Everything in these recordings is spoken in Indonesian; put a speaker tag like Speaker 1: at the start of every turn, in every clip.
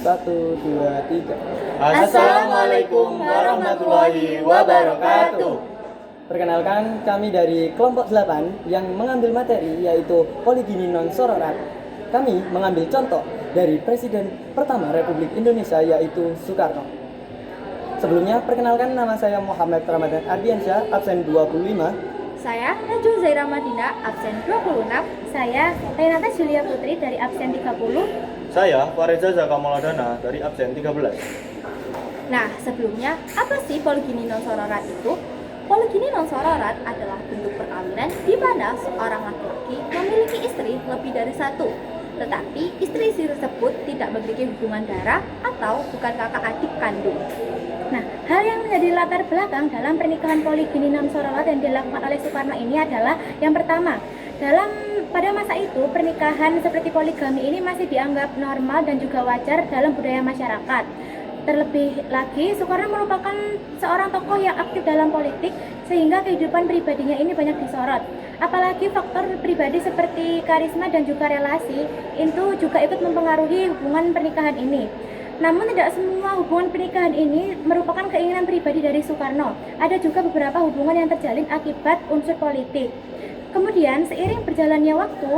Speaker 1: Satu, dua, tiga.
Speaker 2: Assalamualaikum warahmatullahi wabarakatuh.
Speaker 1: Perkenalkan, kami dari kelompok 8 yang mengambil materi yaitu poligini non sororat. Kami mengambil contoh dari Presiden pertama Republik Indonesia yaitu Soekarno. Sebelumnya, perkenalkan, nama saya Muhammad Ramadan Ardiansyah, absen 25.
Speaker 3: Saya Najwa Zaira Madina, absen 26. Saya Renata Julia Putri dari absen 30.
Speaker 2: Saya Fariza Zaka Mauladana dari absen 13.
Speaker 3: Nah, sebelumnya, apa sih poligini non sororat itu? Poligini non sororat adalah bentuk perkawinan di mana seorang laki-laki memiliki istri lebih dari satu, tetapi istri-istri tersebut tidak memiliki hubungan darah atau bukan kakak adik kandung.
Speaker 4: Nah, hal yang menjadi latar belakang dalam pernikahan poligini non sororat yang dilakukan oleh Soekarno ini adalah yang pertama, pada masa itu pernikahan seperti poligami ini masih dianggap normal dan juga wajar dalam budaya masyarakat. Terlebih lagi, Soekarno merupakan seorang tokoh yang aktif dalam politik sehingga kehidupan pribadinya ini banyak disorot. Apalagi faktor pribadi seperti karisma dan juga relasi itu juga ikut mempengaruhi hubungan pernikahan ini. Namun tidak semua hubungan pernikahan ini merupakan keinginan pribadi dari Soekarno. Ada juga beberapa hubungan yang terjalin akibat unsur politik. Kemudian seiring berjalannya waktu,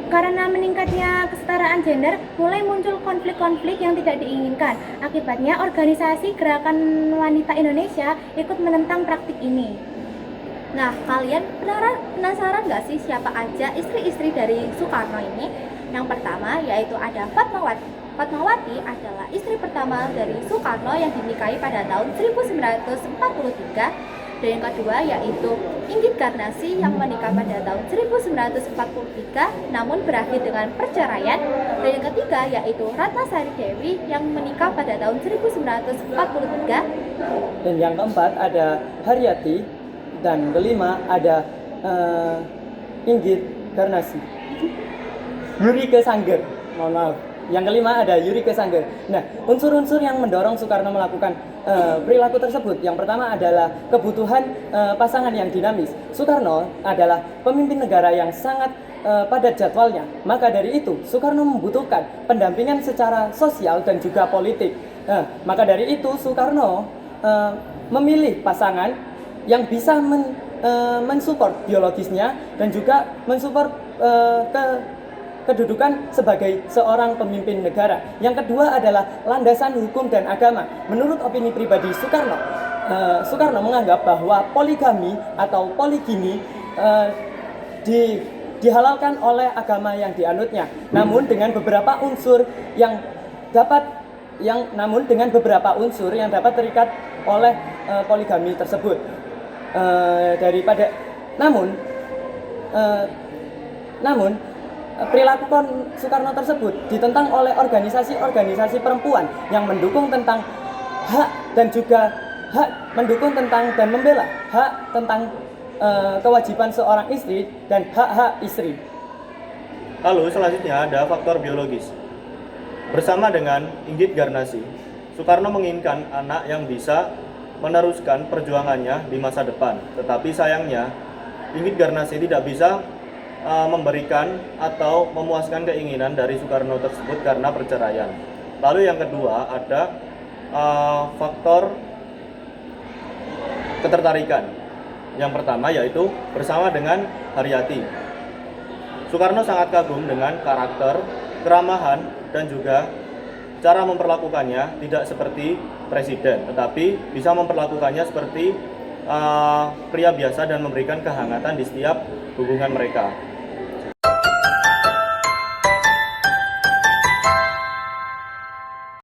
Speaker 4: karena meningkatnya kesetaraan gender, mulai muncul konflik-konflik yang tidak diinginkan. Akibatnya organisasi Gerakan Wanita Indonesia ikut menentang praktik ini.
Speaker 3: Nah, kalian penasaran nggak sih siapa aja istri-istri dari Soekarno ini? Yang pertama yaitu ada Fatmawati. Fatmawati adalah istri pertama dari Soekarno yang dinikahi pada tahun 1943. Dan yang kedua yaitu Inggit Garnassi yang menikah pada tahun 1943 namun berakhir dengan perceraian. Dan yang ketiga yaitu Ratnasari Dewi yang menikah pada tahun 1943.
Speaker 1: Dan yang keempat ada Haryati. Dan kelima ada Inggit Garnassi. Yurike Sangger, mohon maaf. Yang kelima ada Yurike Sangger. Nah, unsur-unsur yang mendorong Soekarno melakukan perilaku tersebut, yang pertama adalah kebutuhan pasangan yang dinamis. Soekarno adalah pemimpin negara yang sangat padat jadwalnya. Maka dari itu, Soekarno membutuhkan pendampingan secara sosial dan juga politik. Maka dari itu, Soekarno memilih pasangan yang bisa mensupport biologisnya dan juga mensupport kedudukan sebagai seorang pemimpin negara. Yang kedua adalah landasan hukum dan agama. Menurut opini pribadi Soekarno, Soekarno menganggap bahwa poligami atau poligini dihalalkan oleh agama yang dianutnya. Namun dengan beberapa unsur yang dapat terikat oleh poligami tersebut. Namun perilaku Soekarno tersebut ditentang oleh organisasi-organisasi perempuan yang mendukung tentang hak dan membela hak tentang kewajiban seorang istri dan hak-hak istri.
Speaker 2: Lalu selanjutnya ada faktor biologis. Bersama dengan Inggit Garnassi, Soekarno menginginkan anak yang bisa meneruskan perjuangannya di masa depan. Tetapi sayangnya Inggit Garnassi tidak bisa memberikan atau memuaskan keinginan dari Soekarno tersebut karena perceraian. Lalu yang kedua ada faktor ketertarikan. Yang pertama yaitu bersama dengan Haryati. Soekarno sangat kagum dengan karakter, keramahan, dan juga cara memperlakukannya tidak seperti presiden, tetapi bisa memperlakukannya seperti pria biasa dan memberikan kehangatan di setiap hubungan mereka.